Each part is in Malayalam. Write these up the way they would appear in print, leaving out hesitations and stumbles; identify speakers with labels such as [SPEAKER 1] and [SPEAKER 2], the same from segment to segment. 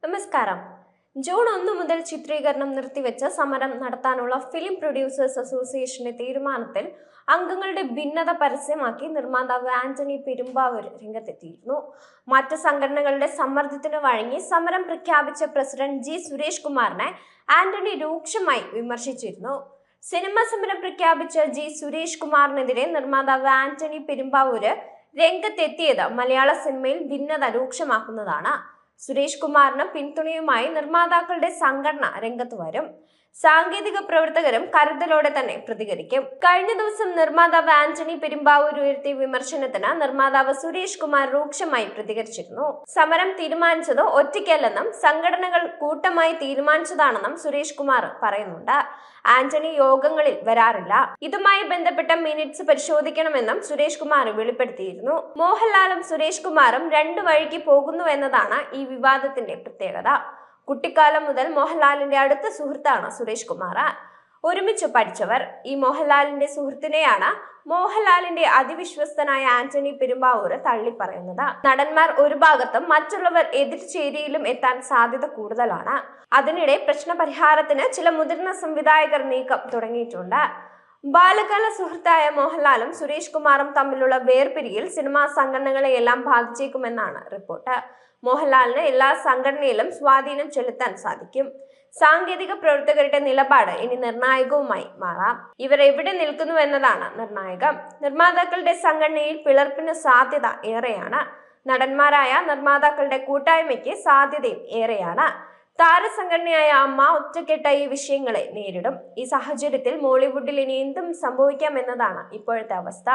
[SPEAKER 1] നമസ്കാരം. ജൂൺ 1 മുതൽ ചിത്രീകരണം നിർത്തിവെച്ച് സമരം നടത്താനുള്ള ഫിലിം പ്രൊഡ്യൂസേഴ്സ് അസോസിയേഷന്റെ തീരുമാനത്തിൽ അംഗങ്ങളുടെ ഭിന്നത പരസ്യമാക്കി നിർമ്മാതാവ് ആന്റണി പെരുമ്പാവൂർ രംഗത്തെത്തിയിരുന്നു. മറ്റ് സംഘടനകളുടെ സമ്മർദ്ദത്തിന് വഴങ്ങി സമരം പ്രഖ്യാപിച്ച പ്രസിഡന്റ് ജി സുരേഷ് കുമാറിനെ ആന്റണി രൂക്ഷമായി വിമർശിച്ചിരുന്നു. സിനിമ സമരം പ്രഖ്യാപിച്ച ജി സുരേഷ് കുമാറിനെതിരെ നിർമ്മാതാവ് ആന്റണി പെരുമ്പാവൂര് രംഗത്തെത്തിയത് മലയാള സിനിമയിൽ ഭിന്നത രൂക്ഷമാക്കുന്നതാണ്. സുരേഷ് കുമാറിന് പിന്തുണയുമായി നിർമ്മാതാക്കളുടെ സംഘടന രംഗത്ത് വരും. സാങ്കേതിക പ്രവർത്തകരും കരുതലോടെ തന്നെ പ്രതികരിക്കും. കഴിഞ്ഞ ദിവസം നിർമ്മാതാവ് ആന്റണി പെരുമ്പാവൂർ ഉയർത്തിയ വിമർശനത്തിന് നിർമ്മാതാവ് സുരേഷ് കുമാർ രൂക്ഷമായി പ്രതികരിച്ചിരുന്നു. സമരം തീരുമാനിച്ചത് ഒറ്റയ്ക്കല്ലെന്നും സംഘടനകൾ കൂട്ടമായി തീരുമാനിച്ചതാണെന്നും സുരേഷ് കുമാർ പറയുന്നുണ്ട്. ആന്റണി യോഗങ്ങളിൽ വരാറില്ല. ഇതുമായി ബന്ധപ്പെട്ട മിനിറ്റ്സ് പരിശോധിക്കണമെന്നും സുരേഷ് കുമാർ വെളിപ്പെടുത്തിയിരുന്നു. മോഹൻലാലും സുരേഷ് കുമാറും രണ്ടു വഴിക്ക് പോകുന്നു എന്നതാണ് ഈ വിവാദത്തിന്റെ പ്രത്യേകത. കുട്ടിക്കാലം മുതൽ മോഹൻലാലിന്റെ അടുത്ത സുഹൃത്താണ് സുരേഷ് കുമാർ. ഒരുമിച്ച് പഠിച്ചവർ. ഈ മോഹൻലാലിന്റെ സുഹൃത്തിനെയാണ് മോഹൻലാലിന്റെ അതിവിശ്വസ്തനായ ആന്റണി പെരുമ്പാവൂർ തള്ളിപ്പറയുന്നത്. നടന്മാർ ഒരു ഭാഗത്തും മറ്റുള്ളവർ എതിർചേരിയിലും എത്താൻ സാധ്യത കൂടുതലാണ്. അതിനിടെ പ്രശ്നപരിഹാരത്തിന് ചില മുതിർന്ന സംവിധായകർ നീക്കം തുടങ്ങിയിട്ടുണ്ട്. ബാലകാല സുഹൃത്തായ മോഹൻലാലും സുരേഷ് കുമാറും തമ്മിലുള്ള വേർപിരിയിൽ സിനിമാ സംഘടനകളെയെല്ലാം ബാധിച്ചേക്കുമെന്നാണ് റിപ്പോർട്ട്. മോഹൻലാലിന് എല്ലാ സംഘടനയിലും സ്വാധീനം ചെലുത്താൻ സാധിക്കും. സാങ്കേതിക പ്രവർത്തകരുടെ നിലപാട് ഇനി നിർണായകവുമായി മാറാം. ഇവർ എവിടെ നിൽക്കുന്നു എന്നതാണ് നിർണായകം. നിർമ്മാതാക്കളുടെ സംഘടനയിൽ പിളർപ്പിന് സാധ്യത ഏറെയാണ്. നടന്മാരായ നിർമ്മാതാക്കളുടെ കൂട്ടായ്മയ്ക്ക് സാധ്യതയും ഏറെയാണ്. താരസംഘടനയായ അമ്മ ഒറ്റക്കെട്ടായി ഈ വിഷയങ്ങളെ നേരിടും. ഈ സാഹചര്യത്തിൽ മോളിവുഡിൽ ഇനി എന്തും സംഭവിക്കാമെന്നതാണ് ഇപ്പോഴത്തെ അവസ്ഥ.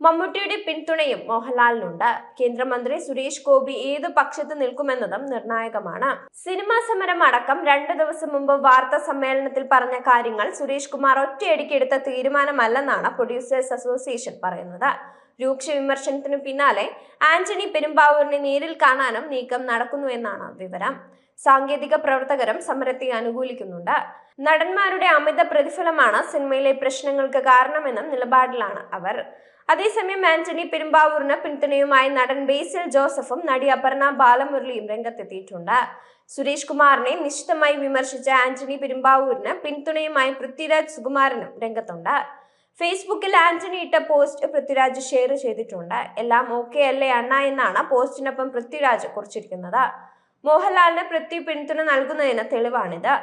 [SPEAKER 1] മമ്മൂട്ടിയുടെ പിന്തുണയും മോഹൻലാലിനുണ്ട്. കേന്ദ്രമന്ത്രി സുരേഷ് ഗോപി ഏതു പക്ഷത്ത് നിൽക്കുമെന്നതും നിർണായകമാണ്. സിനിമാ സമരം അടക്കം 2 ദിവസം മുമ്പ് വാർത്താ സമ്മേളനത്തിൽ പറഞ്ഞ കാര്യങ്ങൾ സുരേഷ് കുമാർ ഒറ്റയടിക്ക് എടുത്ത തീരുമാനമല്ലെന്നാണ് പ്രൊഡ്യൂസേഴ്സ് അസോസിയേഷൻ പറയുന്നത്. രൂക്ഷ വിമർശനത്തിനു പിന്നാലെ ആന്റണി പെരുമ്പാവൂരിനെ നേരിൽ കാണാനും നീക്കം നടക്കുന്നു എന്നാണ് വിവരം. സാങ്കേതിക പ്രവർത്തകരും സമരത്തെ അനുകൂലിക്കുന്നുണ്ട്. നടന്മാരുടെ അമിത പ്രതിഫലമാണ് സിനിമയിലെ പ്രശ്നങ്ങൾക്ക് കാരണമെന്നും നിലപാടിലാണ് അവർ. അതേസമയം ആന്റണി പെരുമ്പാവൂരിന് പിന്തുണയുമായി നടൻ ബേസിൽ ജോസഫും നടി അപർണ ബാലമുരളിയും രംഗത്തെത്തിയിട്ടുണ്ട്. സുരേഷ് കുമാറിനെ നിശിതമായി വിമർശിച്ച ആന്റണി പെരുമ്പാവൂരിന് പിന്തുണയുമായി പൃഥ്വിരാജ് സുകുമാരനും രംഗത്തുണ്ട്. ഫേസ്ബുക്കിൽ ആന്റണി ഇട്ട പോസ്റ്റ് പൃഥ്വിരാജ് ഷെയർ ചെയ്തിട്ടുണ്ട്. എല്ലാം ഓക്കെ അല്ലേ അണ്ണ എന്നാണ് പോസ്റ്റിനൊപ്പം പൃഥ്വിരാജ് കുറിച്ചിരിക്കുന്നത്. മോഹൻലാലിന് പൃഥ്വി പിന്തുണ നൽകുന്നതിന് തെളിവാണിത്.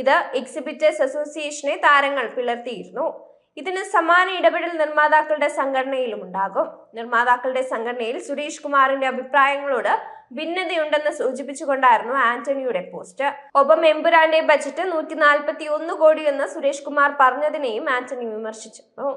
[SPEAKER 1] ഇത് എക്സിബിറ്റേഴ്സ് അസോസിയേഷനെ താരങ്ങൾ പിളർത്തിയിരുന്നു. ഇതിന് സമാന ഇടപെടൽ നിർമ്മാതാക്കളുടെ സംഘടനയിലും ഉണ്ടാകും. നിർമ്മാതാക്കളുടെ സംഘടനയിൽ സുരേഷ് കുമാറിന്റെ അഭിപ്രായങ്ങളോട് ഭിന്നതയുണ്ടെന്ന് സൂചിപ്പിച്ചുകൊണ്ടായിരുന്നു ആന്റണിയുടെ പോസ്റ്റ്. ഒപ്പം എമ്പുരാന്റെ ബജറ്റ് 141 കോടിയെന്ന് സുരേഷ് കുമാർ പറഞ്ഞതിനെയും ആന്റണി വിമർശിച്ചിരുന്നു.